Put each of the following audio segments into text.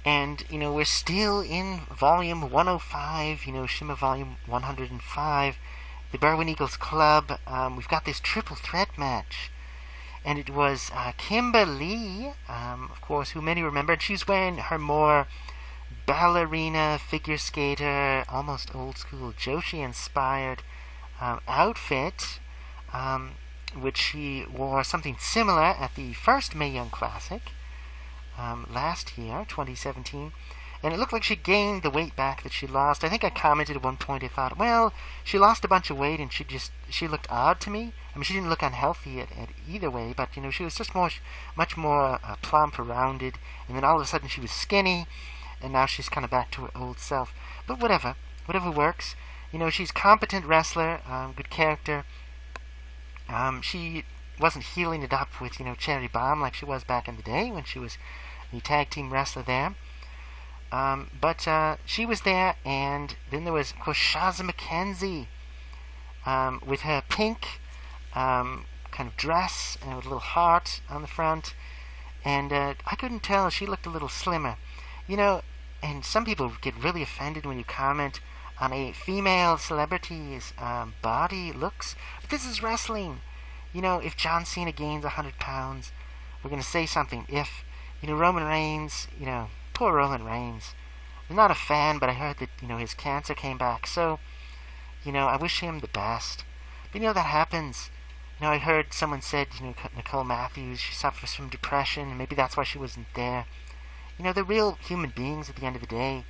And, we're still in volume 105, Shimmer Volume 105, the Berwyn Eagles Club. We've got this triple threat match. And it was Kimberly, of course, who many remember. And she's wearing her more ballerina, figure skater, almost old school Joshi-inspired outfit, which she wore something similar at the first Mae Young Classic last year, 2017. And it looked like she gained the weight back that she lost. I think I commented at one point, I thought, well, she lost a bunch of weight and she looked odd to me. I mean, she didn't look unhealthy at either way, but, she was just much more plump, rounded, and then all of a sudden she was skinny, and now she's kind of back to her old self. But whatever works. She's a competent wrestler, good character. She wasn't healing it up with, Cherry Bomb like she was back in the day when she was the tag team wrestler there. But she was there, and then there was, of course, Shazza McKenzie with her pink kind of dress and with a little heart on the front. And I couldn't tell. She looked a little slimmer. And some people get really offended when you comment on a female celebrity's body looks. But this is wrestling. If John Cena gains 100 pounds, we're going to say something. If, Roman Reigns, poor Roman Reigns. I'm not a fan, but I heard that, his cancer came back. So, I wish him the best. But, that happens. I heard someone said, Nicole Matthews, she suffers from depression, and maybe that's why she wasn't there. They're real human beings at the end of the day.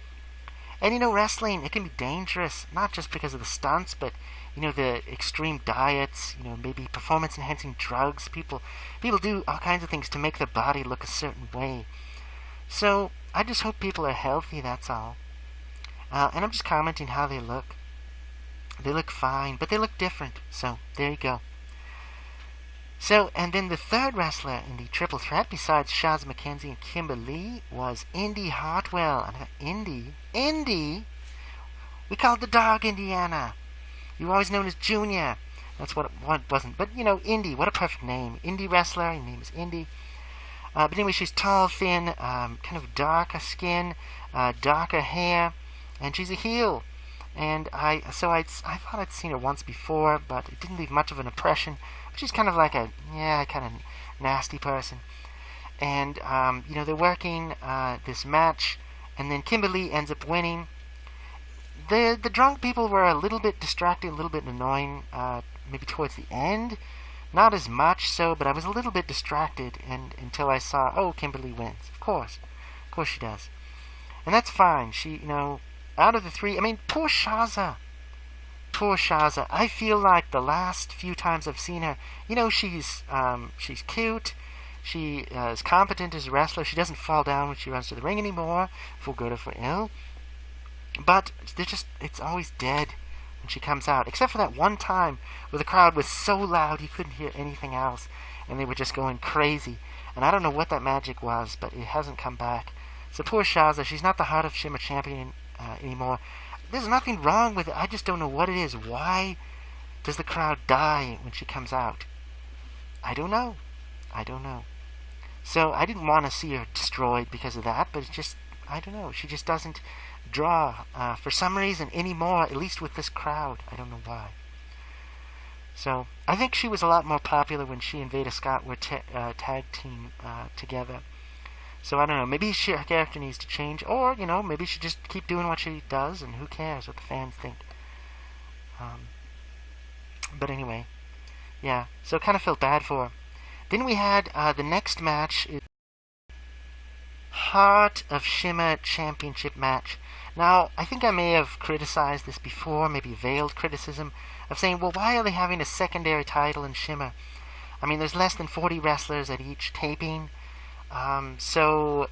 And, wrestling, it can be dangerous, not just because of the stunts, but, the extreme diets, maybe performance-enhancing drugs. People do all kinds of things to make their body look a certain way. So, I just hope people are healthy, that's all. And I'm just commenting how they look. They look fine, but they look different. So, there you go. So, and then the third wrestler in the triple threat, besides Shazza McKenzie and Kimberly, was Indy Hartwell. And Indy, we called the dog Indiana. You were always known as Junior. That's what it wasn't. But, Indy, what a perfect name. Indie wrestler, her name is Indy. But anyway, she's tall, thin, kind of darker skin, darker hair, and she's a heel. And I thought I'd seen her once before, but it didn't leave much of an impression. She's kind of like a kind of nasty person. And, they're working this match, and then Kimberly ends up winning. The drunk people were a little bit distracting, a little bit annoying, maybe towards the end. Not as much so, but I was a little bit distracted until I saw, Kimberly wins. Of course she does. And that's fine. She, out of the three, poor Shazza. I feel like the last few times I've seen her, she's cute. She is competent as a wrestler. She doesn't fall down when she runs to the ring anymore, for good or for ill. But it's always dead when she comes out, except for that one time where the crowd was so loud you couldn't hear anything else, and they were just going crazy. And I don't know what that magic was, but it hasn't come back. So poor Shazza, she's not the Heart of Shimmer champion anymore. There's nothing wrong with it. I just don't know what it is. Why does the crowd die when she comes out? I don't know. So I didn't want to see her destroyed because of that, but it's just, I don't know. She just doesn't draw for some reason anymore, at least with this crowd. I don't know why. So I think she was a lot more popular when she and Veda Scott were tag team together. So I don't know, maybe her character needs to change, or, maybe she just keep doing what she does, and who cares what the fans think. But anyway, yeah, so kind of felt bad for her. Then we had the next match, is Heart of Shimmer Championship match. Now, I think I may have criticized this before, maybe veiled criticism, of saying, well, why are they having a secondary title in Shimmer? There's less than 40 wrestlers at each taping. So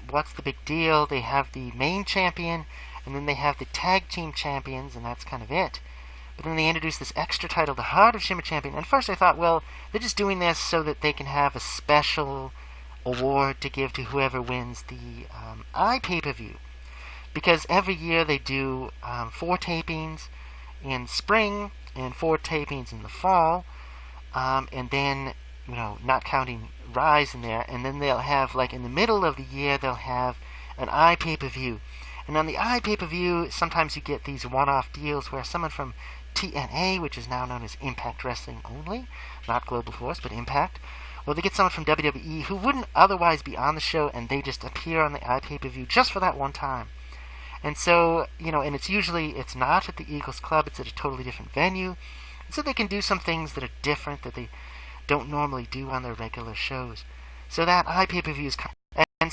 what's the big deal? They have the main champion, and then they have the tag team champions, and that's kind of it. But then they introduce this extra title, the Heart of Shimmer Champion. And first I thought, well, they're just doing this so that they can have a special award to give to whoever wins the iPay-per-view. Because every year they do 4 tapings in spring and 4 tapings in the fall, and then, not counting Rise in there, and then they'll have, like, in the middle of the year, they'll have an iPay-per-view. And on the iPay-per-view, sometimes you get these one-off deals where someone from TNA, which is now known as Impact Wrestling only, not Global Force, but Impact, well, they get someone from WWE who wouldn't otherwise be on the show, and they just appear on the iPay-per-view just for that one time. And so, and it's not at the Eagles Club, it's at a totally different venue. And so they can do some things that are different that they don't normally do on their regular shows. So that iPay-per-view is and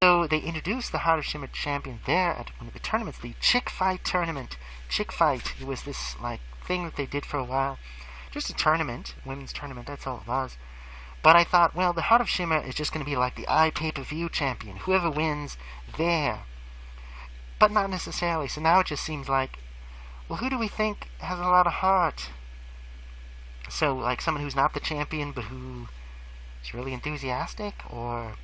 so they introduced the Heart of Shimmer champion there at one of the tournaments, the Chick Fight tournament. Chick Fight, it was this thing that they did for a while. Just a tournament, women's tournament, that's all it was. But I thought, well, the Heart of Shimmer is just going to be like the iPay-per-view champion. Whoever wins, there. But not necessarily. So now it just seems like, well, who do we think has a lot of heart? So, someone who's not the champion, but who is really enthusiastic? Or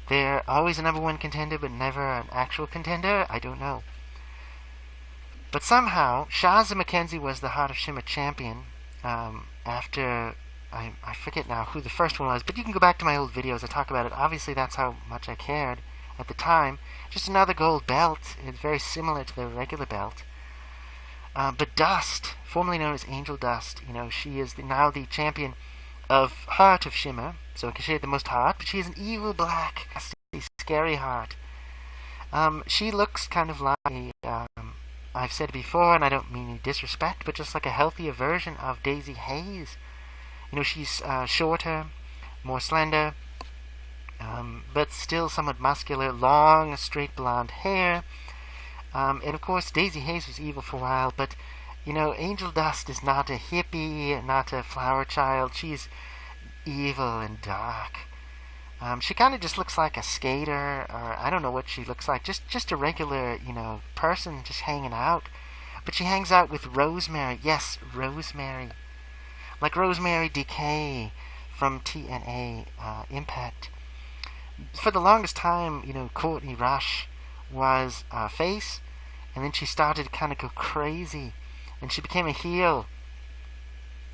they're always a number one contender, but never an actual contender? I don't know. But somehow, Shazza McKenzie was the Heart of Shimmer champion after... I forget now who the first one was, but you can go back to my old videos. I talk about it. Obviously, that's how much I cared at the time. Just another gold belt. It's very similar to the regular belt. But Dust, formerly known as Angel Dust, she is now the champion of Heart of Shimmer. So she had the most heart, but she has an evil black, scary heart. She looks kind of like, I've said before, and I don't mean any disrespect, but just like a healthier version of Daisy Hayes. She's shorter, more slender, but still somewhat muscular, long, straight blonde hair. And of course, Daisy Hayes was evil for a while, but, Angel Dust is not a hippie, not a flower child. She's evil and dark. She kind of just looks like a skater, or I don't know what she looks like, just a regular, person just hanging out. But she hangs out with Rosemary. Yes, Rosemary. Like Rosemary Decay from TNA Impact. For the longest time, Courtney Rush was face, and then she started to kind of go crazy, and she became a heel.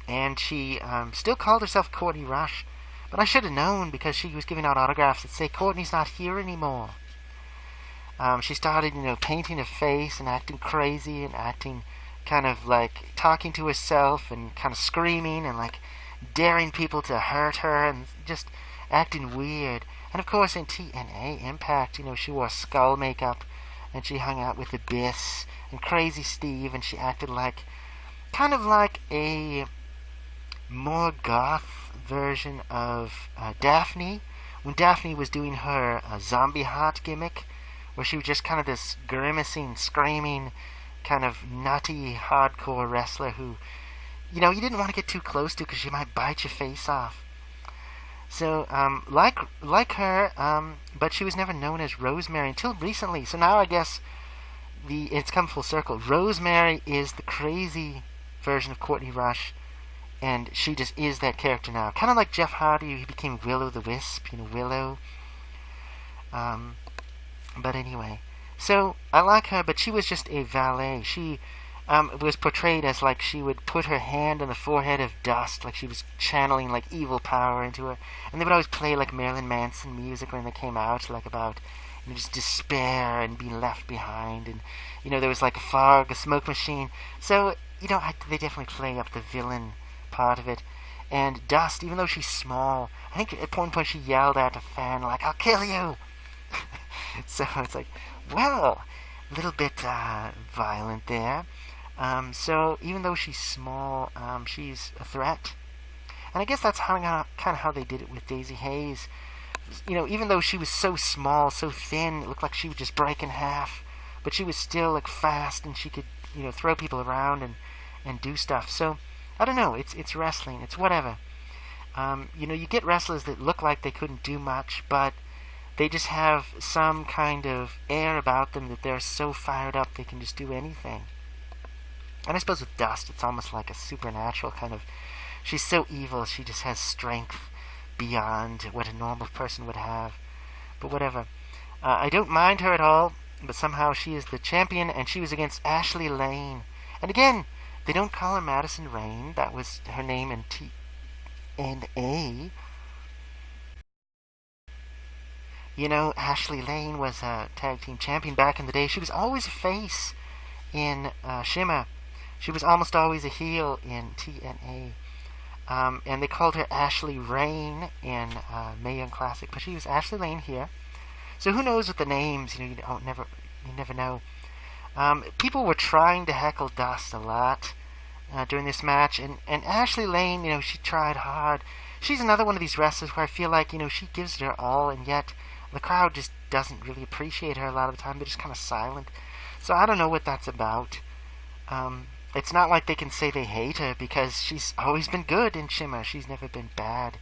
And she still called herself Courtney Rush, but I should have known because she was giving out autographs that say Courtney's not here anymore. She started, painting her face and acting crazy and acting kind of talking to herself and kind of screaming and daring people to hurt her and just acting weird. And of course in TNA Impact, she wore skull makeup and she hung out with Abyss and Crazy Steve, and she acted kind of like a more goth version of Daphne, when Daphne was doing her zombie heart gimmick, where she was just kind of this grimacing, screaming, kind of nutty, hardcore wrestler who, you didn't want to get too close to because she might bite your face off. So, like her, but she was never known as Rosemary until recently. So now I guess it's come full circle. Rosemary is the crazy version of Courtney Rush, and she just is that character now. Kind of like Jeff Hardy, he became Willow the Wisp, Willow. But anyway. So, I like her, but she was just a valet. She was portrayed as she would put her hand on the forehead of Dust, like she was channeling evil power into her. And they would always play Marilyn Manson music when they came out, about just despair and being left behind. And, there was a fog, a smoke machine. So, they definitely play up the villain part of it. And Dust, even though she's small, I think at one point she yelled at a fan, I'll kill you! So it's well, a little bit violent there. So even though she's small, she's a threat. And I guess that's kind of how they did it with Daisy Hayes. Even though she was so small, so thin, it looked like she would just break in half. But she was still fast, and she could throw people around and do stuff. So I don't know. It's wrestling. It's whatever. You get wrestlers that look like they couldn't do much, but they just have some kind of air about them that they're so fired up they can just do anything. And I suppose with Dust, it's almost like a supernatural kind of... She's so evil, she just has strength beyond what a normal person would have. But whatever. I don't mind her at all, but somehow she is the champion, and she was against Ashley Lane. And again, they don't call her Madison Rayne. That was her name in TNA. You know, Ashley Lane was a tag team champion back in the day. She was always a face in Shimmer. She was almost always a heel in TNA. And they called her Ashley Rain in Mae Young Classic, but she was Ashley Lane here. So who knows with the names? You never know. People were trying to heckle Dust a lot during this match, and Ashley Lane, she tried hard. She's another one of these wrestlers where I feel like, she gives it her all, and yet the crowd just doesn't really appreciate her a lot of the time. They're just kind of silent. So I don't know what that's about. It's not like they can say they hate her, because she's always been good in Shimmer. She's never been bad.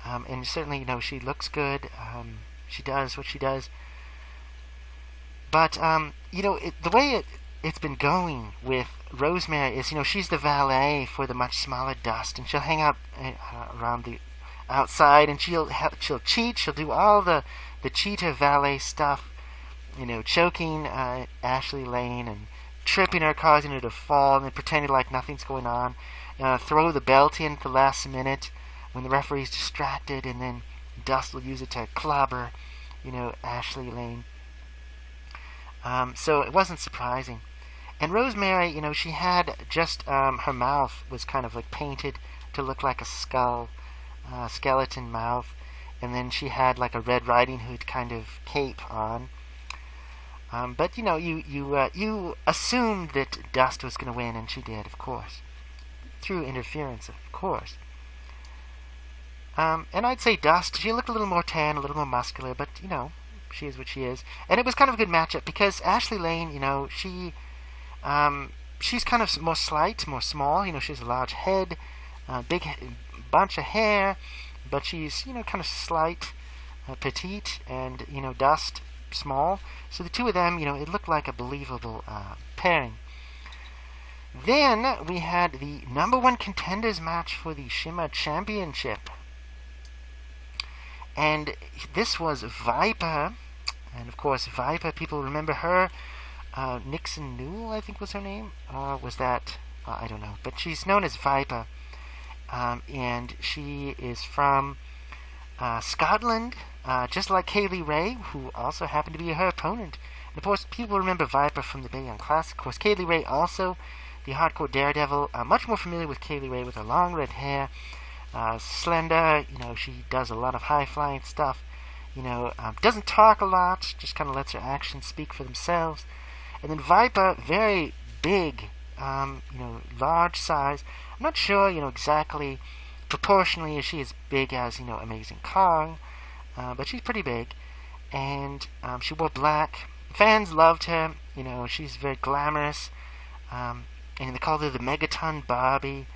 And certainly, she looks good. She does what she does. But, the way it's been going with Rosemary is, she's the valet for the much smaller Dust, and she'll hang out around the outside, and she'll cheat. She'll do all the cheater valet stuff, choking Ashley Lane and tripping her, causing her to fall, and then pretending like nothing's going on. Throw the belt in at the last minute when the referee's distracted, and then Dust will use it to clobber, Ashley Lane. So it wasn't surprising. And Rosemary, she had just her mouth was kind of like painted to look like a skull, skeleton mouth, and then she had like a Red Riding Hood kind of cape on. But you assumed that Dust was going to win, and she did, of course, through interference, of course. And I'd say Dust, she looked a little more tan, a little more muscular, but she is what she is. And it was kind of a good matchup because Ashley Lane, she's kind of more slight, more small. She has a large head, big bunch of hair, but she's kind of slight, petite, and Dust small. So the two of them, it looked like a believable pairing. Then we had the number one contenders match for the Shimmer Championship. And this was Viper. And of course, Viper, people remember her. Nixon Newell, I think was her name. Or was that? I don't know. But she's known as Viper. And she is from Scotland, just like Kaylee Ray, who also happened to be her opponent. And of course, people remember Viper from the Mae Young Classic. Of course, Kaylee Ray also, the hardcore daredevil. Much more familiar with Kaylee Ray with her long red hair. Slender, she does a lot of high-flying stuff. Doesn't talk a lot, just kind of lets her actions speak for themselves. And then Viper, very big, large size. I'm not sure, exactly proportionally is she as big as, Amazing Kong, but she's pretty big. And she wore black. Fans loved her. She's very glamorous. And they called her the Megaton Barbie.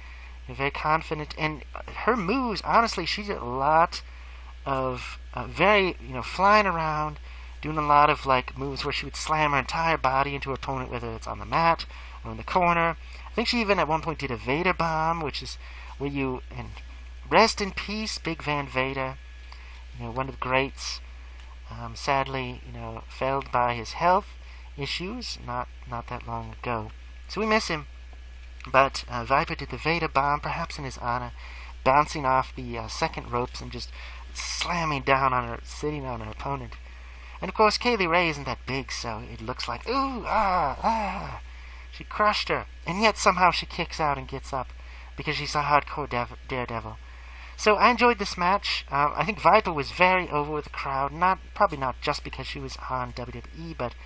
Very confident, and her moves, honestly, she did a lot of very, flying around, doing a lot of like moves where she would slam her entire body into her opponent, whether it's on the mat or in the corner. I think she even at one point did a Vader bomb, which is where and rest in peace, Big Van Vader, one of the greats. Sadly, failed by his health issues not that long ago. So we miss him. But Viper did the Vader bomb, perhaps in his honor, bouncing off the second ropes and just slamming down on her, sitting on her opponent. And of course, Kaylee Ray isn't that big, so it looks like, ooh, she crushed her. And yet somehow she kicks out and gets up because she's a hardcore daredevil. So I enjoyed this match. I think Viper was very over with the crowd, probably not just because she was on WWE, but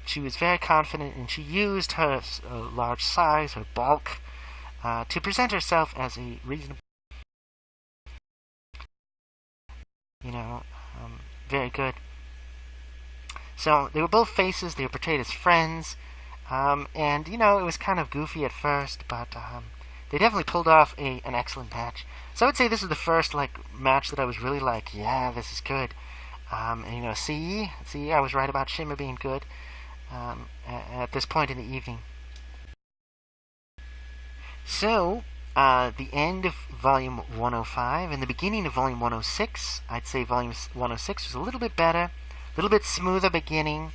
she was very confident, and she used her large size, her bulk, to present herself as a reasonable, very good. So they were both faces. They were portrayed as friends, and it was kind of goofy at first, but they definitely pulled off an excellent match. So I would say this is the first match that I was really like, yeah, this is good. And see, I was right about Shimmer being good at this point in the evening. So, the end of Volume 105 and the beginning of Volume 106, I'd say Volume 106 was a little bit better, a little bit smoother beginning.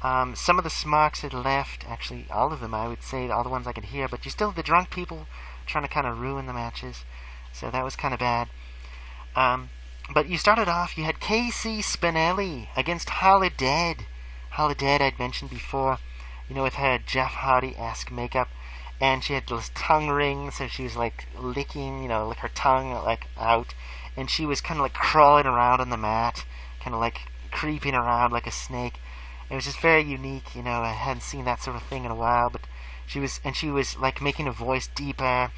Some of the smarks had left, actually all of them I would say, all the ones I could hear, but you still have the drunk people trying to kind of ruin the matches, so that was kind of bad. But you started off, you had Casey Spinelli against Holidead. Holidead I'd mentioned before, with her Jeff Hardy-esque makeup. And she had those tongue rings, so she was like licking, like her tongue like out. And she was kind of like crawling around on the mat, kind of like creeping around like a snake. It was just very unique, I hadn't seen that sort of thing in a while, but she was like making her voice deeper,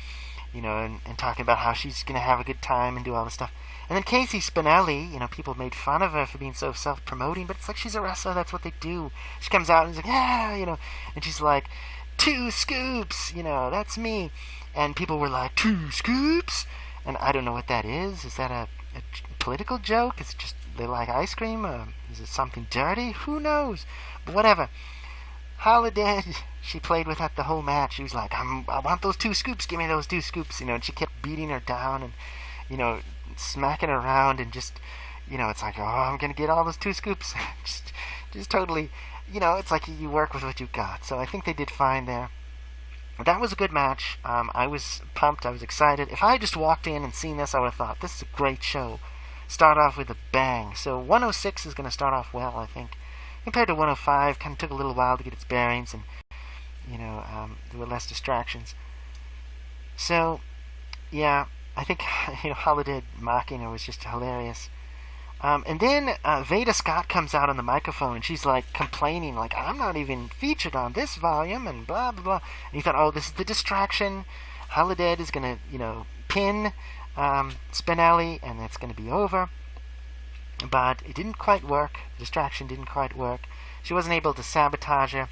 and talking about how she's going to have a good time and do all this stuff. And then Casey Spinelli, people made fun of her for being so self-promoting, but it's like she's a wrestler, that's what they do. She comes out and she's like, yeah, and she's like, 2 scoops, that's me. And people were like, 2 scoops? And I don't know what that is. Is that a political joke? Is it just they like ice cream? Is it something dirty? Who knows? But whatever. Holiday, she played with that the whole match. She was like, I want those 2 scoops. Give me those 2 scoops. And she kept beating her down and, smacking her around and just, it's like, oh, I'm going to get all those 2 scoops. just totally, it's like you work with what you got. So I think they did fine there. That was a good match. I was pumped. I was excited. If I had just walked in and seen this, I would have thought, this is a great show. Start off with a bang. So 106 is going to start off well, I think. Compared to 105, kind of took a little while to get its bearings, and, there were less distractions. So, yeah, I think, Holiday mocking her was just hilarious. And then Veda Scott comes out on the microphone, and she's like complaining, like, I'm not even featured on this volume, and blah, blah, blah. And you thought, oh, this is the distraction. Holiday is going to, pin Spinelli, and it's going to be over. But it didn't quite work. The distraction didn't quite work. She wasn't able to sabotage her.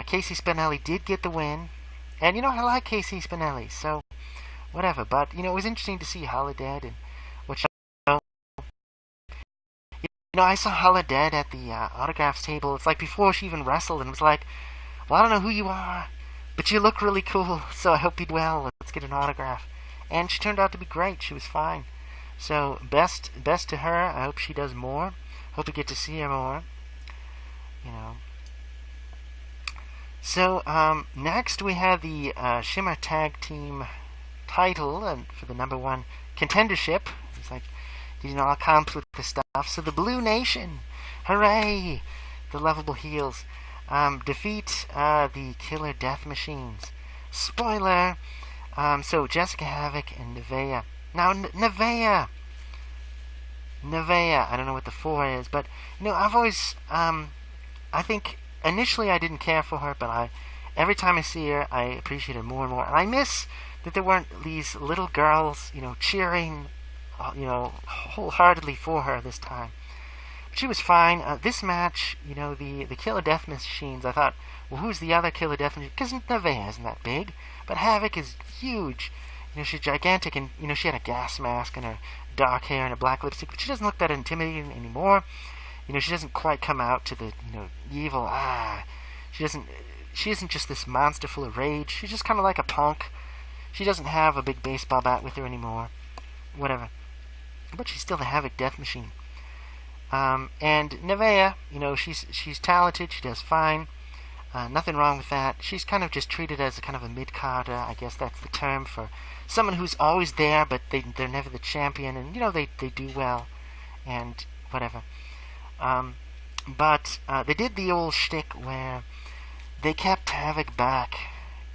Casey Spinelli did get the win. And, I like Casey Spinelli, so whatever. But, it was interesting to see Holiday and what she... I saw Holiday at the autographs table. It's like before she even wrestled, and it was like, well, I don't know who you are, but you look really cool, so I hope you do well. Let's get an autograph. And she turned out to be great. She was fine. So, best to her. I hope she does more. Hope we get to see her more. So, next we have the Shimmer Tag Team title and for the #1 contendership. It's like, all comes with the stuff. So, the Blue Nation. Hooray! The lovable heels. Defeat the Killer Death Machines. Spoiler! So, Jessica Havoc and Nevaeh. Now, Nevaeh, I don't know what the 4 is, but, I've always, I think, initially I didn't care for her, but every time I see her, I appreciate her more and more. And I miss that there weren't these little girls, cheering, wholeheartedly for her this time. But she was fine. This match, the Killer Death Machines, I thought, well, who's the other Killer Death Machine? Because Nevaeh isn't that big, but Havoc is huge. She's gigantic, and, she had a gas mask and her dark hair and a black lipstick, but she doesn't look that intimidating anymore. She doesn't quite come out to the, evil, she isn't just this monster full of rage. She's just kind of like a punk. She doesn't have a big baseball bat with her anymore. Whatever. But she's still the Havoc Death Machine. And Nevaeh, she's talented, she does fine. Nothing wrong with that. She's kind of just treated as a kind of a mid-carder. I guess that's the term for someone who's always there, but they're never the champion, and, they do well, and whatever. But they did the old shtick where they kept Havoc back,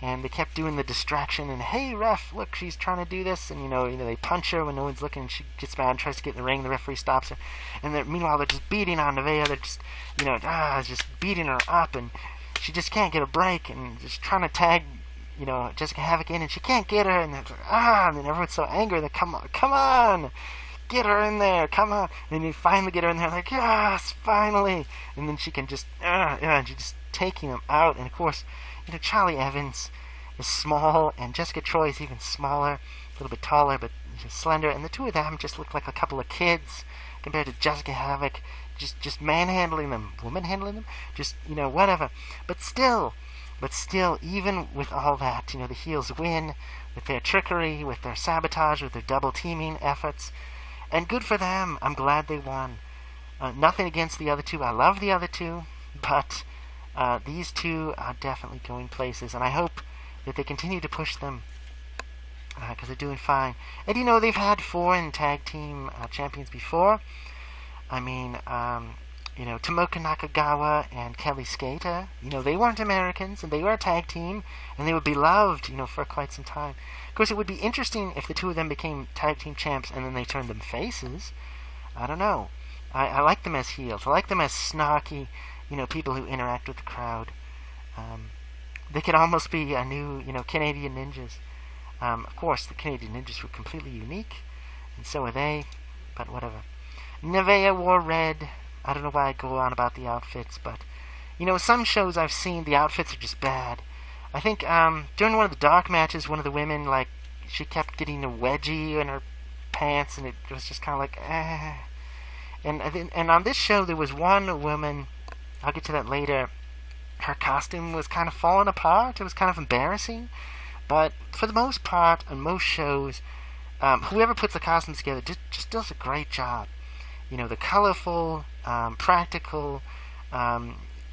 and they kept doing the distraction, and, hey, ref, look, she's trying to do this, and, they punch her when no one's looking, and she gets mad and tries to get in the ring, the referee stops her, and meanwhile, they're just beating on Nevaeh, they're just, just beating her up, and she just can't get a break, and just trying to tag, Jessica Havoc in, and she can't get her, and they're like, and then everyone's so angry, they're, come on, get her in there, come on, and then you finally get her in there, like, yes, finally, and then she can just, and she's just taking them out, and of course, Charlie Evans is small, and Jessica Troy is even smaller, a little bit taller, but slender, and the two of them just look like a couple of kids, compared to Jessica Havoc, just manhandling them, woman-handling them, just, whatever. But still, even with all that, the heels win with their trickery, with their sabotage, with their double-teaming efforts. And good for them. I'm glad they won. Nothing against the other two. I love the other two, but these two are definitely going places, and I hope that they continue to push them because they're doing fine. And you know, they've had foreign tag team champions before. I mean, you know, Tomoka Nakagawa and Kelly Skater. You know, they weren't Americans, and they were a tag team, and they were beloved, you know, for quite some time. Of course, it would be interesting if the two of them became tag team champs and then they turned them faces. I don't know. I like them as heels. I like them as snarky, you know, people who interact with the crowd. They could almost be a new, you know, Canadian Ninjas. Of course, the Canadian Ninjas were completely unique, and so are they, but whatever. Nevaeh wore red. I don't know why I go on about the outfits, but, you know, some shows I've seen, the outfits are just bad. I think during one of the dark matches, one of the women, like, she kept getting a wedgie in her pants, and it was just kind of like, eh. And on this show, there was one woman, I'll get to that later, her costume was kind of falling apart. It was kind of embarrassing. But for the most part, on most shows, whoever puts the costumes together just does a great job. You know, the colorful, practical,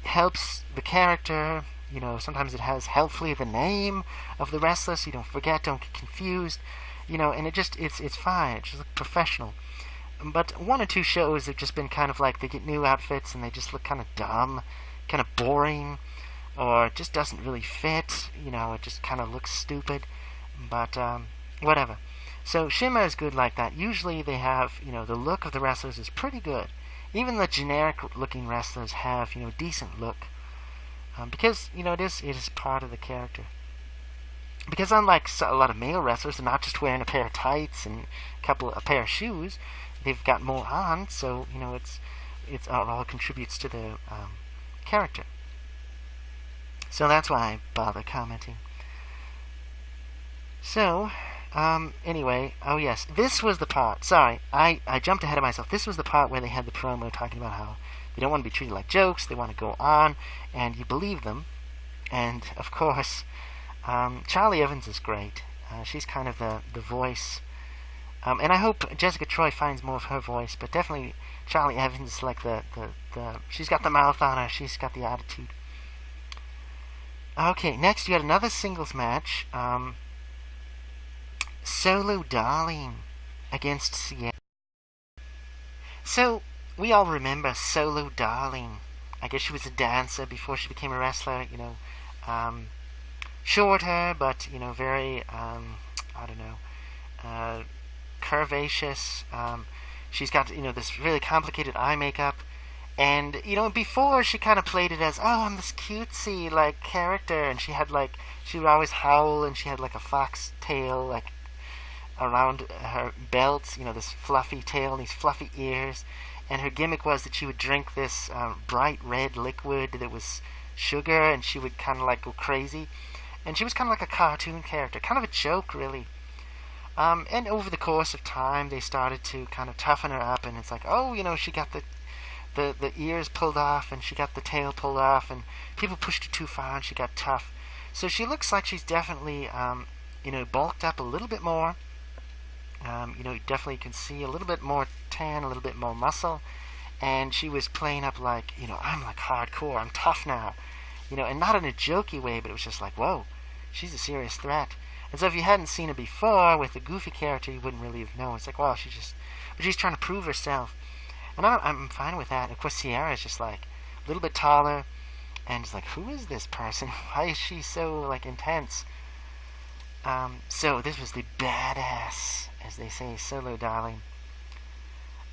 helps the character. You know, sometimes it has helpfully the name of the wrestler, so you don't forget, don't get confused. You know, and it's fine. It just looks professional. But one or two shows have just been kind of like they get new outfits and they just look kind of dumb, kind of boring, or it just doesn't really fit. You know, it just kind of looks stupid. But whatever. So Shimmer is good like that. Usually they have, you know, the look of the wrestlers is pretty good. Even the generic-looking wrestlers have, you know, decent look. Because, you know, it is part of the character. Because unlike a lot of male wrestlers, they're not just wearing a pair of tights and a pair of shoes. They've got more on, so, you know, it all contributes to the character. So that's why I bother commenting. So, anyway, oh yes, this was the part, sorry, I jumped ahead of myself. This was the part where they had the promo talking about how they don't want to be treated like jokes, they want to go on, and you believe them. And, of course, Charlie Evans is great. She's kind of the voice. And I hope Jessica Troy finds more of her voice, but definitely Charlie Evans is like she's got the mouth on her, she's got the attitude. Okay, next you had another singles match. Solo Darling against Sierra. So, we all remember Solo Darling. I guess she was a dancer before she became a wrestler, you know. Shorter, but, you know, very, I don't know, curvaceous. She's got, you know, this really complicated eye makeup. And, you know, before she kind of played it as, oh, I'm this cutesy, like, character. And she had, like, she would always howl, and she had, like, a fox tail, like, around her belt, you know, this fluffy tail and these fluffy ears. And her gimmick was that she would drink this bright red liquid that was sugar, and she would kind of, like, go crazy. And she was kind of like a cartoon character, kind of a joke, really. And over the course of time, they started to kind of toughen her up, and it's like, oh, you know, she got the ears pulled off, and she got the tail pulled off, and people pushed her too far, and she got tough. So she looks like she's definitely, you know, bulked up a little bit more. You know, you definitely can see a little bit more tan, a little bit more muscle, and she was playing up like, you know, I'm like hardcore, I'm tough now, you know, and not in a jokey way, but it was just like, whoa, she's a serious threat. And so if you hadn't seen her before with the goofy character, you wouldn't really have known. It's like, well, she's trying to prove herself. And I'm fine with that. Of course, Sierra is just like a little bit taller, and it's like, who is this person? Why is she so like intense? So this was the badass, as they say, Solo Darling.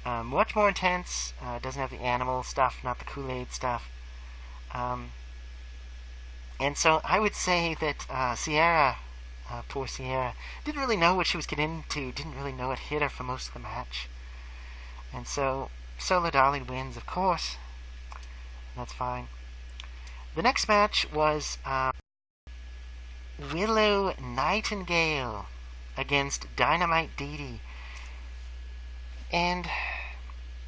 Much more intense. Doesn't have the animal stuff, not the Kool-Aid stuff. And so I would say that Sierra, poor Sierra, didn't really know what she was getting into, didn't really know it hit her for most of the match. And so Solo Darling wins, of course. That's fine. The next match was Willow Nightingale against Dynamite Dee. And,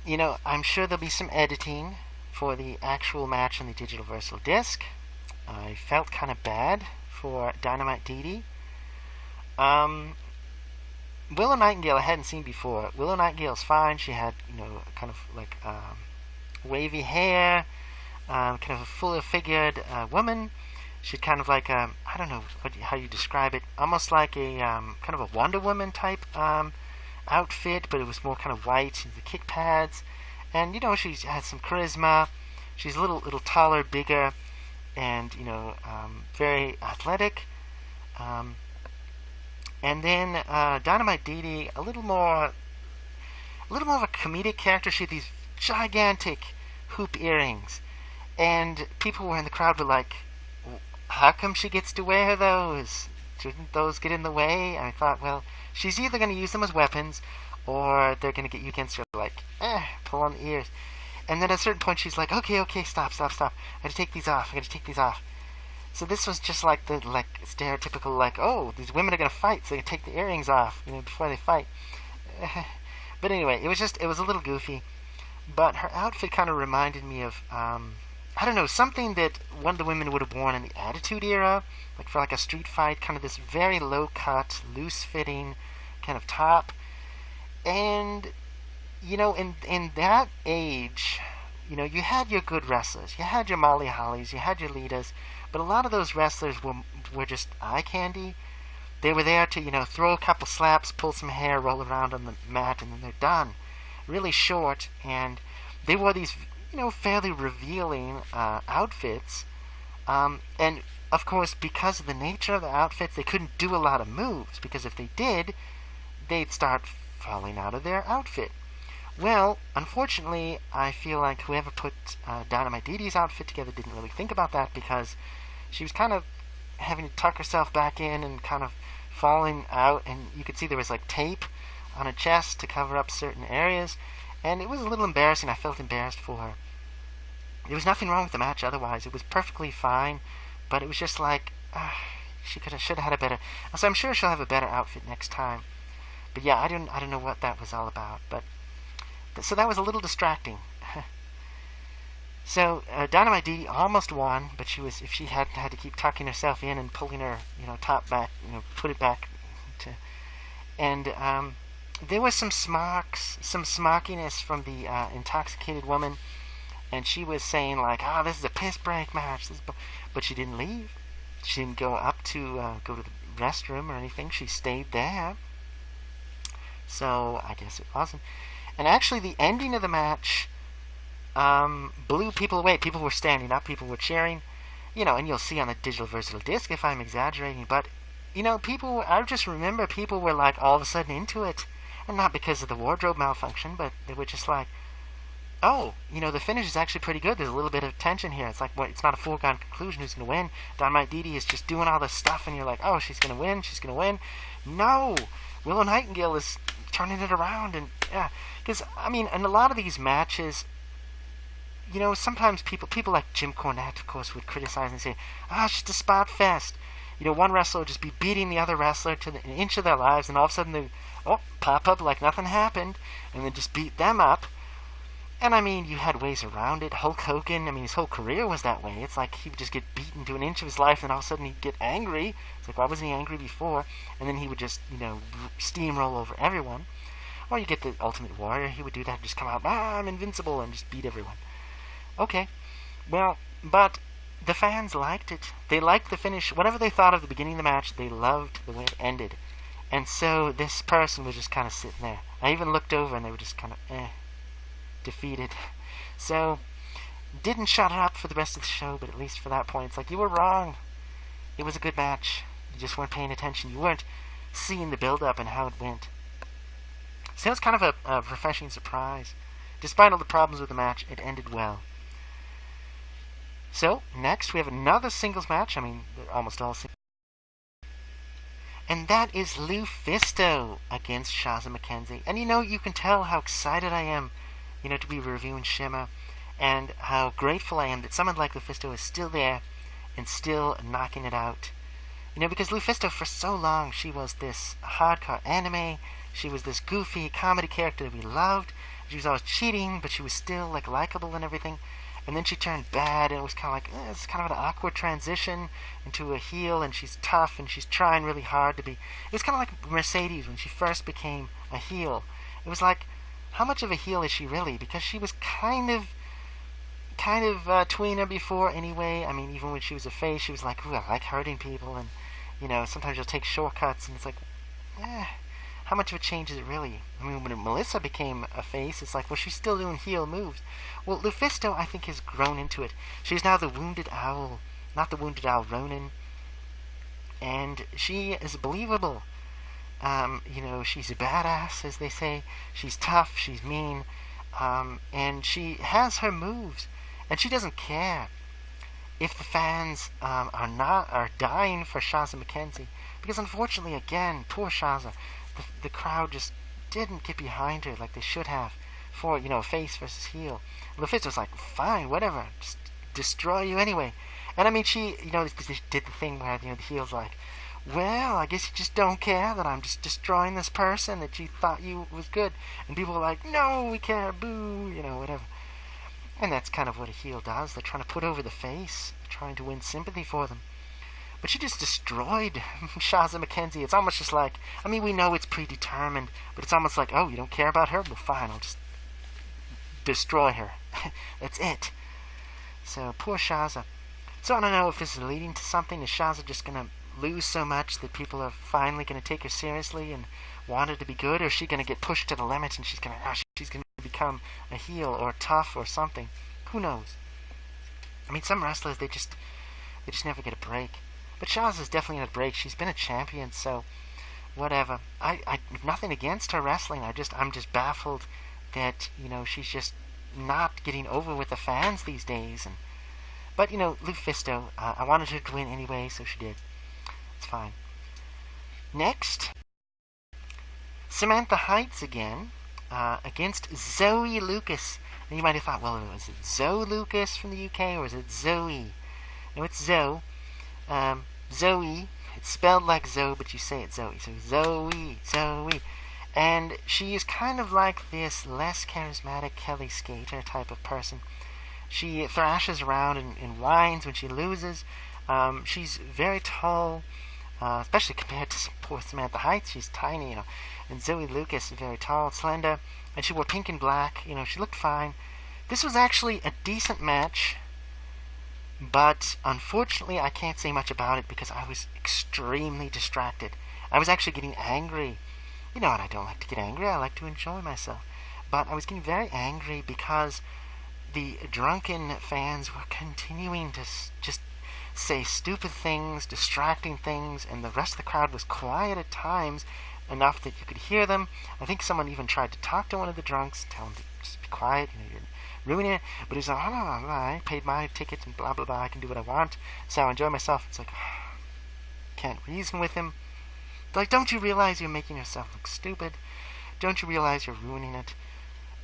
you know, I'm sure there'll be some editing for the actual match on the Digital Versal Disc. I felt kind of bad for Dynamite Dee. Willow Nightingale I hadn't seen before. Willow Nightingale's fine. She had, you know, kind of like wavy hair, kind of a fuller figured woman. She'd kind of like I don't know how you describe it, almost like a kind of a Wonder Woman type outfit, but it was more kind of white, the kick pads, and she has some charisma. She's a little taller, bigger, and very athletic. Um, and then Dynamite Dee Dee, a little more of a comedic character. She had these gigantic hoop earrings, and people were in the crowd were like, how come she gets to wear those? Shouldn't those get in the way? And I thought, well, she's either going to use them as weapons, or they're going to get you against her, like, pull on the ears. And then at a certain point, she's like, okay, stop. I got to take these off. So this was just like the stereotypical, like, oh, these women are going to fight, so they can take the earrings off, before they fight. But anyway, it was a little goofy. But her outfit kind of reminded me of, I don't know, something that one of the women would have worn in the Attitude Era, like for like a street fight, kind of this very low-cut, loose-fitting kind of top. And, in that age, you had your good wrestlers. You had your Molly Hollies, you had your Litas, but a lot of those wrestlers were just eye candy. They were there to, throw a couple slaps, pull some hair, roll around on the mat, and then they're done. Really short, and they wore these, fairly revealing outfits. And, of course, because of the nature of the outfits, they couldn't do a lot of moves, because if they did, they'd start falling out of their outfit. Well, unfortunately, I feel like whoever put Dynamite Dee Dee's outfit together didn't really think about that, because she was kind of having to tuck herself back in and kind of falling out, and you could see there was like tape on her chest to cover up certain areas, and it was a little embarrassing. I felt embarrassed for her. There was nothing wrong with the match otherwise. It was perfectly fine, but it was just like, should have had a better. So I'm sure she'll have a better outfit next time. But yeah, I don't know what that was all about. But so that was a little distracting. So Dynamite Dee Dee almost won, but if she had to keep tucking herself in and pulling her top back, put it back to, and there was some smockiness from the intoxicated woman, and she was saying like, this is a piss break match, but she didn't leave. She didn't go up to go to the restroom or anything. She stayed there. So I guess it wasn't. And actually, the ending of the match blew people away. People were standing up. People were cheering. And you'll see on the digital versatile disc if I'm exaggerating, but people. I just remember people were like all of a sudden into it, and not because of the wardrobe malfunction, but they were just like, oh, the finish is actually pretty good. There's a little bit of tension here. It's like, it's not a foregone conclusion who's going to win. Dynamite Dee Dee is just doing all this stuff, and you're like, oh, she's going to win. No! Willow Nightingale is turning it around, and yeah. Because, in a lot of these matches, sometimes people like Jim Cornette, of course, would criticize and say, it's just a spot fest. One wrestler would just be beating the other wrestler to an inch of their lives, and all of a sudden they pop up like nothing happened, and then just beat them up. And you had ways around it. Hulk Hogan, his whole career was that way. It's like he would just get beaten to an inch of his life, and all of a sudden he'd get angry. It's like, why wasn't he angry before? And then he would just, steamroll over everyone. Or you get the Ultimate Warrior. He would do that and just come out, I'm invincible, and just beat everyone. Okay, well, but the fans liked it. They liked the finish. Whatever they thought of the beginning of the match, they loved the way it ended. And so this person was just kind of sitting there. I even looked over, and they were just kind of, defeated. So, didn't shut it up for the rest of the show, but at least for that point, it's like, you were wrong. It was a good match. You just weren't paying attention. You weren't seeing the build-up and how it went. So it was kind of a refreshing surprise. Despite all the problems with the match, it ended well. So, next we have another singles match. They're almost all singles. And that is Lufisto against Shazza McKenzie. And you can tell how excited I am, to be reviewing Shimmer, and how grateful I am that someone like Lufisto is still there and still knocking it out. Because Lufisto, for so long, she was this hardcore anime, she was this goofy comedy character that we loved. She was always cheating, but she was still, likable and everything. And then she turned bad, and it was kind of like, it's kind of an awkward transition into a heel, and she's tough, and she's trying really hard to be. It was kind of like Mercedes when she first became a heel. It was like, how much of a heel is she really? Because she was kind of kind of tweener before anyway. I mean, even when she was a face, she was like, ooh, I like hurting people, and, you know, sometimes you'll take shortcuts, and it's like, eh, how much of a change is it really? I mean, when Melissa became a face, it's like, well, she's still doing heel moves. Well, Lufisto, I think, has grown into it. She's now the Wounded Owl, not the Wounded Owl Ronin, and she is believable. You know, she's a badass, as they say. She's tough, she's mean, and she has her moves, and she doesn't care if the fans are dying for Shazza McKenzie, because unfortunately, again, poor Shazza, the crowd just didn't get behind her like they should have for, you know, face versus heel. Lufisto's like, fine, whatever, just destroy you anyway. And I mean, she, you know, did the thing where, you know, the heel's like, well, I guess you just don't care that I'm just destroying this person that you thought you was good. And people are like, no, we care, boo, you know, whatever. And that's kind of what a heel does. They're trying to put over the face, trying to win sympathy for them. But she just destroyed Shazza McKenzie. It's almost just like, I mean, we know it's predetermined, but it's almost like, oh, you don't care about her? Well, fine, I'll just destroy her. That's it. So, poor Shazza. So I don't know if this is leading to something. Is Shazza just going to lose so much that people are finally going to take her seriously and want her to be good? Or is she going to get pushed to the limit and she's going to become a heel or tough or something? Who knows? I mean, some wrestlers, they just never get a break. But Shazza's definitely in a break. She's been a champion, so whatever. I nothing against her wrestling. I'm just baffled that, you know, she's just not getting over with the fans these days. But, you know, Lufisto, I wanted her to win anyway, so she did. It's fine. Next, Samantha Heights again, against Zoe Lucas. And you might have thought, well, is it Zoe Lucas from the UK, or is it Zoe? No, it's Zoe. Zoe, it's spelled like Zoe, but you say it Zoe. So Zoe. And she is kind of like this less charismatic Kelly Skater type of person. She thrashes around and whines when she loses. She's very tall, especially compared to poor Samantha Heights. She's tiny, you know. And Zoe Lucas is very tall, slender, and she wore pink and black. You know, she looked fine. This was actually a decent match, but unfortunately I can't say much about it because I was extremely distracted. I was actually getting angry. You know, and I don't like to get angry. I like to enjoy myself. But I was getting very angry because the drunken fans were continuing to just say stupid things, distracting things, and the rest of the crowd was quiet at times, enough that you could hear them. I think someone even tried to talk to one of the drunks, tell him to just be quiet, you know, you're ruining it. But he's like, oh, I paid my ticket and blah, blah, blah, I can do what I want, so I enjoy myself. It's like, can't reason with him. Like, don't you realize you're making yourself look stupid? Don't you realize you're ruining it?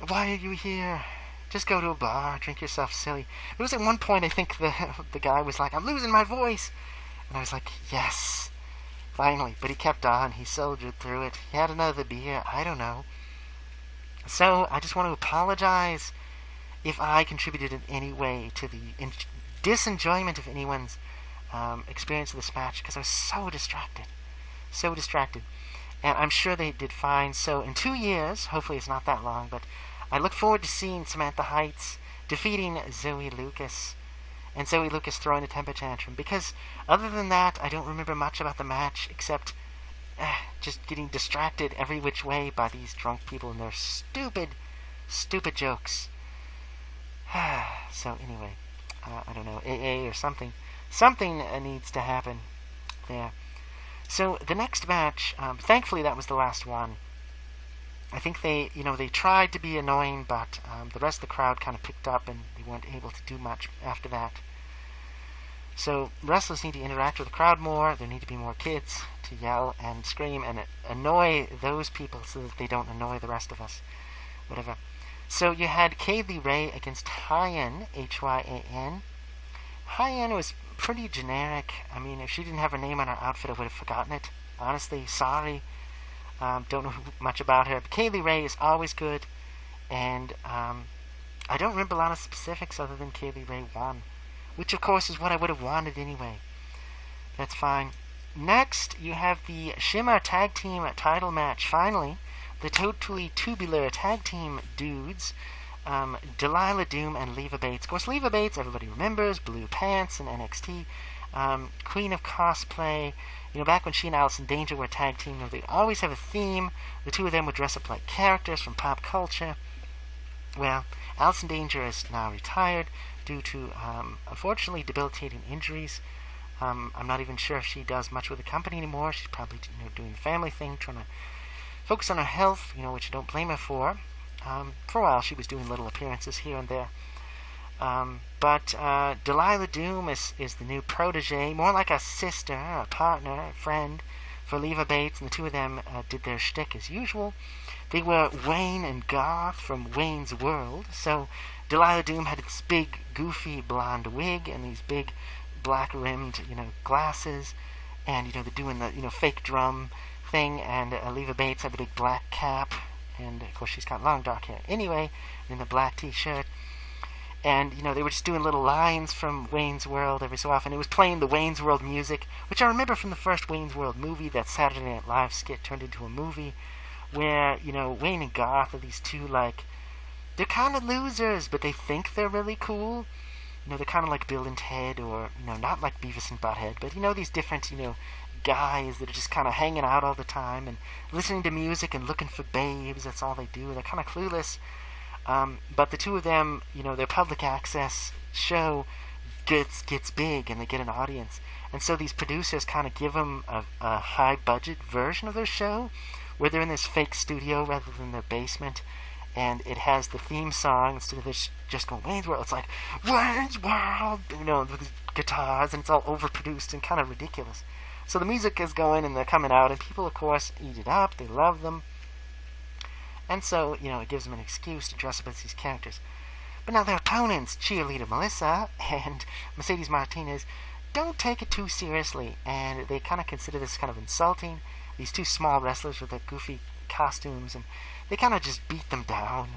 Why are you here? Just go to a bar, drink yourself silly. It was at one point, I think, the guy was like, I'm losing my voice. And I was like, yes, finally. But he kept on. He soldiered through it. He had another beer. I don't know. So I just want to apologize if I contributed in any way to the disenjoyment of anyone's experience of this match, because I was so distracted. So distracted. And I'm sure they did fine. So in 2 years, hopefully it's not that long, but I look forward to seeing Samantha Heights defeating Zoe Lucas, and Zoe Lucas throwing a temper tantrum, because other than that, I don't remember much about the match, except just getting distracted every which way by these drunk people and their stupid jokes. So anyway, I don't know, AA or something. Something needs to happen there. So the next match, thankfully that was the last one. I think they tried to be annoying, but the rest of the crowd kind of picked up and they weren't able to do much after that. So wrestlers need to interact with the crowd more. There need to be more kids to yell and scream and annoy those people so that they don't annoy the rest of us. Whatever. So you had Kaylee Ray against Hyan, Hyan. Hyan was pretty generic. I mean, if she didn't have her name on her outfit, I would have forgotten it. Honestly, sorry. Don't know much about her. But Kaylee Ray is always good. And I don't remember a lot of specifics other than Kaylee Ray won. Which, of course, is what I would have wanted anyway. That's fine. Next, you have the Shimmer Tag Team title match. Finally, the Totally Tubular Tag Team dudes Delilah Doom and Leva Bates. Of course, Leva Bates, everybody remembers, Blue Pants in NXT, Queen of Cosplay. Back when she and Allison Danger were a tag team, they always have a theme. The two of them would dress up like characters from pop culture. Well, Allison Danger is now retired due to, unfortunately, debilitating injuries. I'm not even sure if she does much with the company anymore. She's probably doing the family thing, trying to focus on her health, which I don't blame her for. For a while, she was doing little appearances here and there. But Delilah Doom is the new protege, more like a sister, a partner, a friend for Leva Bates, and the two of them did their shtick as usual. They were Wayne and Garth from Wayne's World, so Delilah Doom had this big, goofy blonde wig and these big, black-rimmed, glasses, and, they're doing the, fake drum thing, and Leva Bates had the big black cap, and, of course, she's got long dark hair anyway, in the black t-shirt. And, they were just doing little lines from Wayne's World every so often. It was playing the Wayne's World music, which I remember from the first Wayne's World movie, that Saturday Night Live skit turned into a movie, where, Wayne and Garth are these two, they're kind of losers, but they think they're really cool. They're kind of like Bill and Ted, or, not like Beavis and Butthead, but, these different, guys that are just kind of hanging out all the time and listening to music and looking for babes. That's all they do. They're kind of clueless. But the two of them, their public access show gets big, and they get an audience. And so these producers kind of give them a high-budget version of their show, where they're in this fake studio rather than their basement, and it has the theme song instead of just going Wayne's World. It's like Wayne's World, with guitars, and it's all overproduced and kind of ridiculous. So the music is going, and they're coming out, and people, of course, eat it up. They love them. And so, it gives them an excuse to dress up as these characters. But now their opponents, Cheerleader Melissa and Mercedes Martinez, don't take it too seriously, and they kind of consider this kind of insulting. These two small wrestlers with their goofy costumes, and they kind of just beat them down.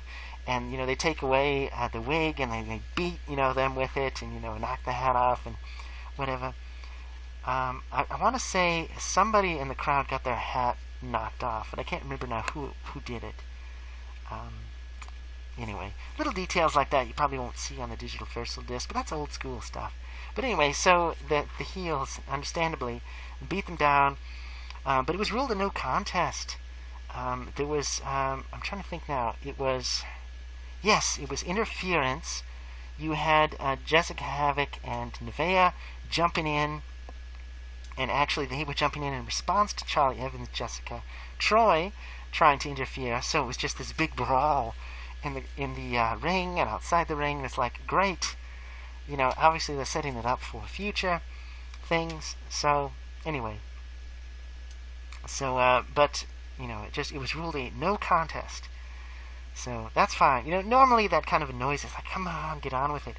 And, they take away the wig, and they beat, them with it, and, knock the hat off, and whatever. I want to say somebody in the crowd got their hat knocked off, but I can't remember now who did it. Anyway, little details like that you probably won't see on the digital versal disc, but that's old school stuff. But anyway, so the heels, understandably, beat them down, but it was ruled a no contest. There was, I'm trying to think now, it was interference. You had Jessica Havoc and Nevaeh jumping in, and actually they were jumping in response to Charlie Evans, Jessica Troy trying to interfere. So it was just this big brawl in the ring and outside the ring. It's like, great, obviously they're setting it up for future things. So anyway, but it was ruled a no contest. So that's fine. Normally that kind of annoys us. Like, come on, get on with it.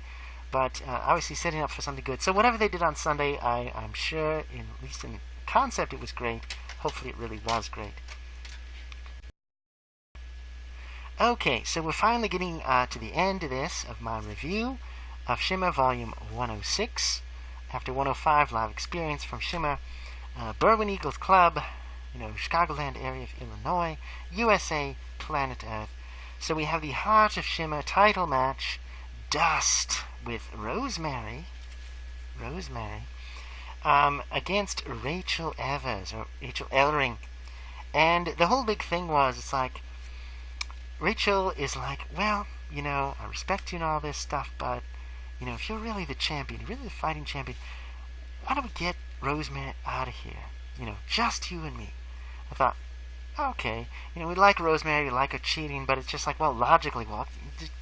But obviously setting up for something good. So whatever they did on Sunday, I'm sure, at least in concept, it was great. Hopefully it really was great. Okay, so we're finally getting to the end of this, of my review of Shimmer Volume 106. After 105, live experience from Shimmer, Berwyn Eagles Club, Chicagoland area of Illinois, USA, Planet Earth. So we have the Heart of Shimmer title match, Dust with Rosemary, against Rachel Evers, or Rachel Ellering. And the whole big thing was, it's like, Rachel is like, well, I respect you and all this stuff, but, if you're really the champion, really the fighting champion, why don't we get Rosemary out of here? Just you and me. I thought, okay, we like Rosemary, we like her cheating, but it's just like, well, logically,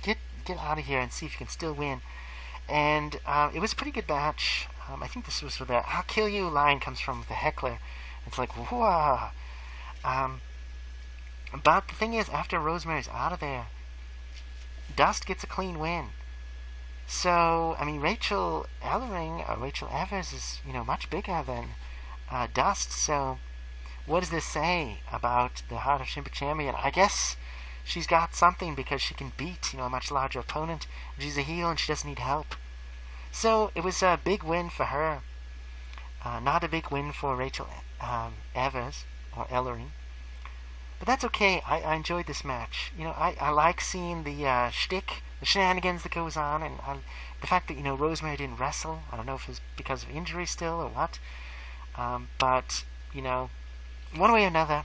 get out of here and see if you can still win. And it was a pretty good match. I think this was where the I'll kill you line comes from the heckler. It's like, whoa. But the thing is, after Rosemary's out of there, Dust gets a clean win. So, Rachel Ellering, or Rachel Evers, is, much bigger than Dust. So, what does this say about the Heart of Shimmer champion? I guess she's got something because she can beat, a much larger opponent. She's a heel and she doesn't need help. So, it was a big win for her. Not a big win for Rachel Evers, or Ellering. But that's okay. I enjoyed this match. I like seeing the shtick, the shenanigans that goes on, and the fact that Rosemary didn't wrestle. I don't know if it was because of injury still or what. But one way or another,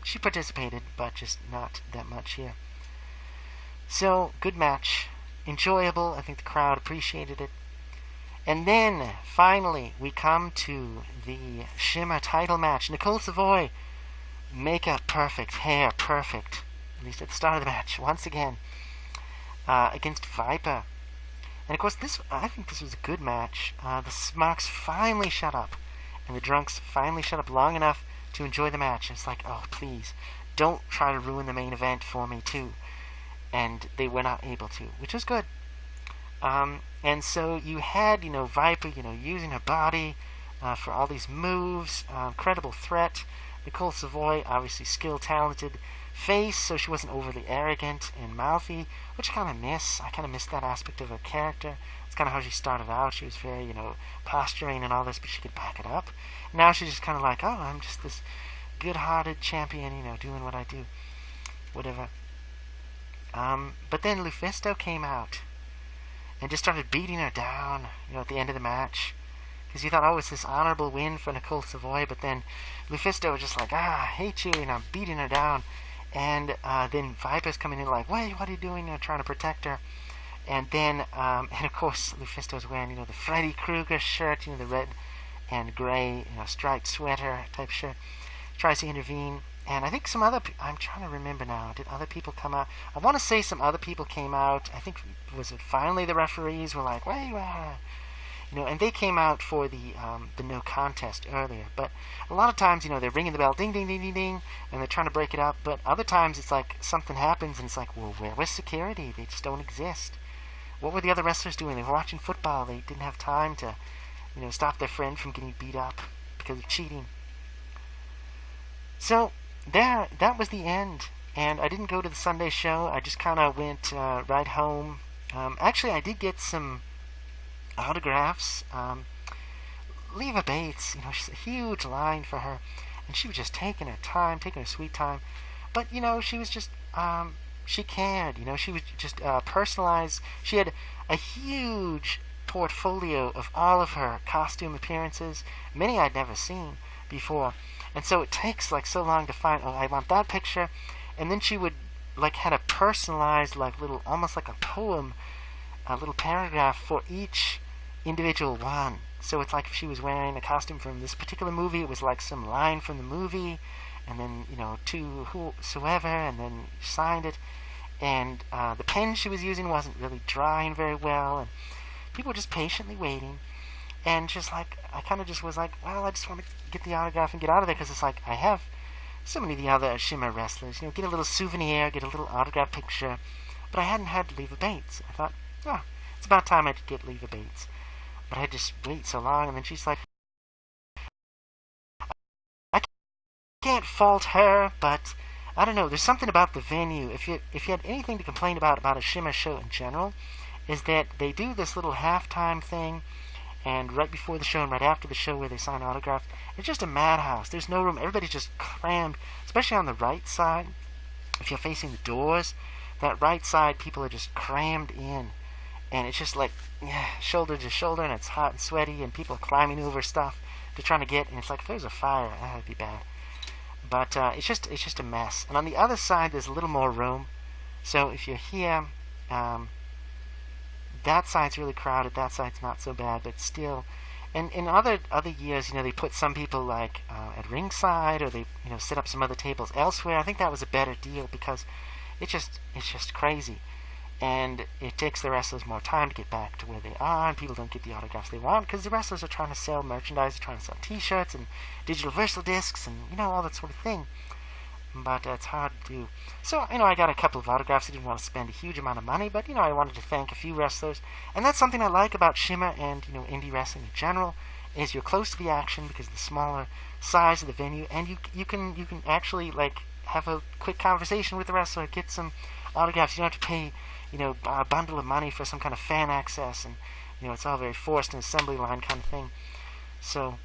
she participated, but just not that much here. So good match, enjoyable. I think the crowd appreciated it. And then finally we come to the Shimmer title match. Nicole Savoy, makeup perfect, hair perfect, at least at the start of the match, once again, against Viper. And of course, I think this was a good match. The Smarks finally shut up, and the Drunks finally shut up long enough to enjoy the match. It's like, oh, please, don't try to ruin the main event for me, too. And they were not able to, which was good. And so you had, Viper, using her body for all these moves, incredible threat. Nicole Savoy, obviously skilled, talented face, so she wasn't overly arrogant and mouthy, which I kind of miss. I kind of miss that aspect of her character. It's kind of how she started out. She was very, posturing and all this, but she could back it up. Now she's just kind of like, oh, I'm just this good-hearted champion, doing what I do. Whatever. But then Lufisto came out and just started beating her down, at the end of the match. Because you thought, oh, it's this honorable win for Nicole Savoy, but then Lufisto was just like, I hate you, and I'm beating her down. And then Viper's coming in like, wait, what are you doing? Trying to protect her. And then, and of course, Lufisto's wearing, the Freddy Krueger shirt, the red and gray, striped sweater type shirt. Tries to intervene. And I think some other, I'm trying to remember now, did other people come out? I want to say some other people came out. I think, was it finally the referees were like, wait, and they came out for the no contest earlier. But a lot of times, they're ringing the bell, ding, ding, ding, ding, ding, and they're trying to break it up. But other times, it's like something happens, and it's like, well, where was security? They just don't exist. What were the other wrestlers doing? They were watching football. They didn't have time to, stop their friend from getting beat up because of cheating. So that was the end. And I didn't go to the Sunday show. I just kind of went right home. Actually, I did get some autographs. Leva Bates, she's a huge line for her, and she was just taking her time, taking her sweet time. But she was just she cared. She was just personalized. She had a huge portfolio of all of her costume appearances, many I'd never seen before. And so it takes like so long to find, oh, I want that picture. And then she would like had a personalized like little, almost like a poem, a little paragraph for each individual one. So it's like if she was wearing a costume from this particular movie, it was like some line from the movie, and then, to whosoever, and then signed it. And the pen she was using wasn't really drying very well, and people were just patiently waiting. And just like, I kind of just was like, well, I just want to get the autograph and get out of there, because it's like, I have so many of the other Shimmer wrestlers, get a little souvenir, get a little autograph picture, but I hadn't had Leva Bates. I thought, it's about time I could get Leva Bates. But I just wait so long, and then she's like, I can't fault her, but I don't know, there's something about the venue. If you had anything to complain about a Shimmer show in general, is that they do this little halftime thing, and right before the show and right after the show where they sign autographs, it's just a madhouse. There's no room. Everybody's just crammed, especially on the right side. If you're facing the doors, that right side, people are just crammed in. And it's just like, shoulder to shoulder, and it's hot and sweaty, and people are climbing over stuff to trying to get, and it's like, if there's a fire, that'd be bad. But it's just a mess. And on the other side, there's a little more room. So if you're here, that side's really crowded, that side's not so bad, but still. And in other years, they put some people like at ringside, or they set up some other tables elsewhere. I think that was a better deal, because it's just crazy, and it takes the wrestlers more time to get back to where they are, and people don't get the autographs they want, because the wrestlers are trying to sell merchandise, they're trying to sell T-shirts and digital versal discs and all that sort of thing. But it's hard to do. So, I got a couple of autographs. I didn't want to spend a huge amount of money, but, I wanted to thank a few wrestlers. And that's something I like about Shimmer and, indie wrestling in general, is you're close to the action because of the smaller size of the venue, and you can actually, like, have a quick conversation with the wrestler, get some autographs. You don't have to pay, a bundle of money for some kind of fan access, and, it's all very forced and assembly line kind of thing. So,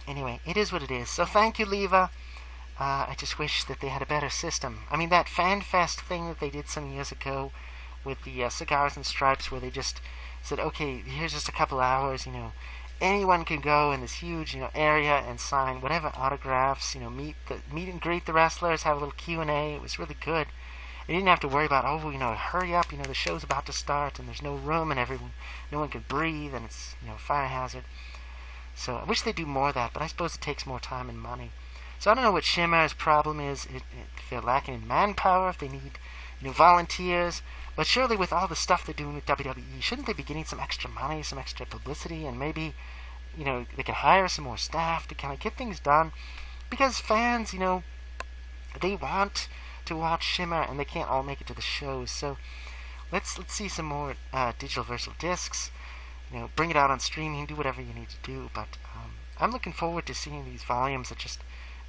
anyway, it is what it is. So thank you, Leva. I just wish that they had a better system. I mean, that Fan Fest thing that they did some years ago with the Cigars and Stripes, where they just said, okay, here's just a couple hours, anyone can go in this huge, area and sign whatever autographs, meet and greet the wrestlers, have a little Q&A. It was really good. You didn't have to worry about, hurry up, the show's about to start and there's no room and no one can breathe and it's, fire hazard. So I wish they'd do more of that, but I suppose it takes more time and money. So I don't know what Shimmer's problem is, if they're lacking in manpower, if they need, volunteers. But surely with all the stuff they're doing with WWE, shouldn't they be getting some extra money, some extra publicity, and maybe, they can hire some more staff to kind of get things done? Because fans, they want to watch Shimmer, and they can't all make it to the shows. So let's see some more digital virtual discs. Bring it out on streaming, do whatever you need to do. But I'm looking forward to seeing these volumes. That just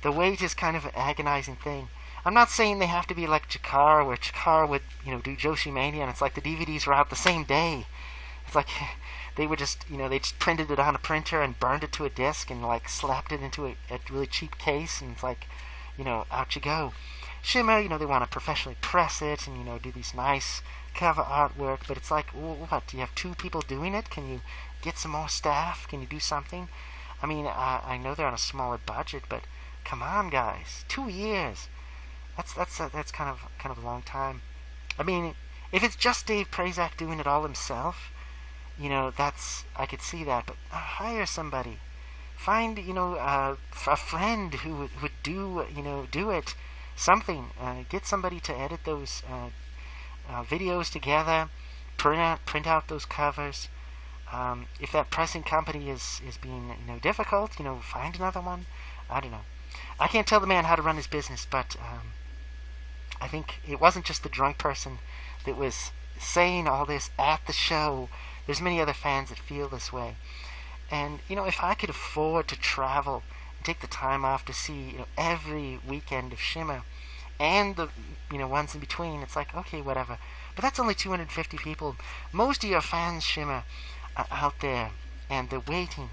the wait is kind of an agonizing thing. I'm not saying they have to be like Chikara, where Chikara would, do Joshi Mania, and it's like the DVDs were out the same day. It's like they were just, they just printed it on a printer and burned it to a disc and like slapped it into a really cheap case, and it's like, out you go. Shimmer, they want to professionally press it and, do these nice cover artwork, but it's like, what, do you have 2 people doing it? Can you get some more staff? Can you do something? I mean, I know they're on a smaller budget, but come on, guys, 2 years. That's kind of a long time. I mean, if it's just Dave Prazak doing it all himself, I could see that. But hire somebody, find a friend who would do do it, something. Get somebody to edit those videos together, print out those covers. If that pressing company is being difficult, find another one. I don't know. I can't tell the man how to run his business, but I think it wasn't just the drunk person that was saying all this at the show. There's many other fans that feel this way. And, if I could afford to travel and take the time off to see, every weekend of Shimmer and the, ones in between, it's like, okay, whatever. But that's only 250 people. Most of your fans, Shimmer, are out there, and they're waiting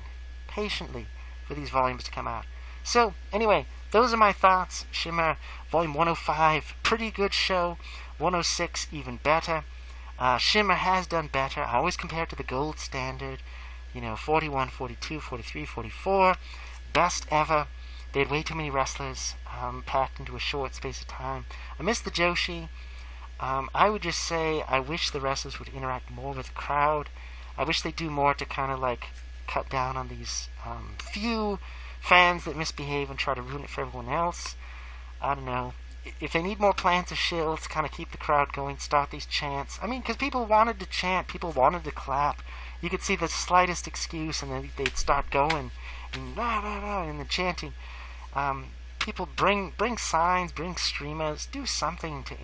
patiently for these volumes to come out. So, anyway, those are my thoughts. Shimmer Volume 105, pretty good show. 106, even better. Shimmer has done better. I always compare it to the gold standard. 41, 42, 43, 44. Best ever. They had way too many wrestlers packed into a short space of time. I miss the Joshi. I would just say I wish the wrestlers would interact more with the crowd. I wish they'd do more to kind of like cut down on these few fans that misbehave and try to ruin it for everyone else. I don't know. If they need more plants of shills, kind of keep the crowd going, start these chants. I mean, because people wanted to chant, people wanted to clap. You could see the slightest excuse, and then they'd start going and rah, rah, rah, and the chanting. People bring signs, bring streamers, do something to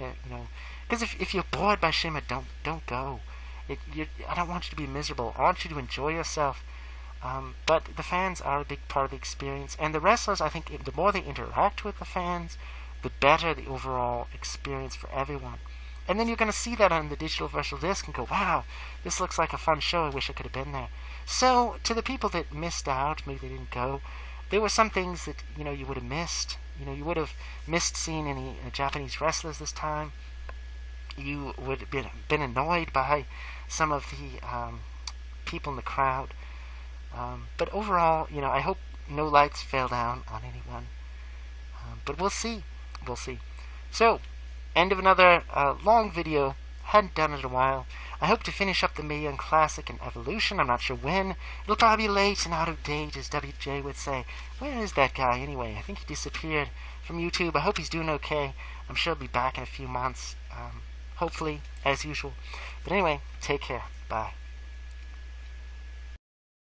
Because if you're bored by Shimmer, don't go. I don't want you to be miserable. I want you to enjoy yourself. But the fans are a big part of the experience, and the wrestlers, I think, the more they interact with the fans, the better the overall experience for everyone. And then you're going to see that on the digital virtual disc and go, wow, this looks like a fun show. I wish I could have been there. So, to the people that missed out, maybe they didn't go, there were some things that, you would have missed. You would have missed seeing any Japanese wrestlers this time. You would have been annoyed by some of the people in the crowd. But overall, I hope no lights fell down on anyone. But we'll see. We'll see. So, end of another long video. Hadn't done it in a while. I hope to finish up the Mae Young Classic and Evolution. I'm not sure when. It'll probably be late and out of date, as WJ would say. Where is that guy anyway? I think he disappeared from YouTube. I hope he's doing okay. I'm sure he'll be back in a few months. Hopefully, as usual. But anyway, take care. Bye.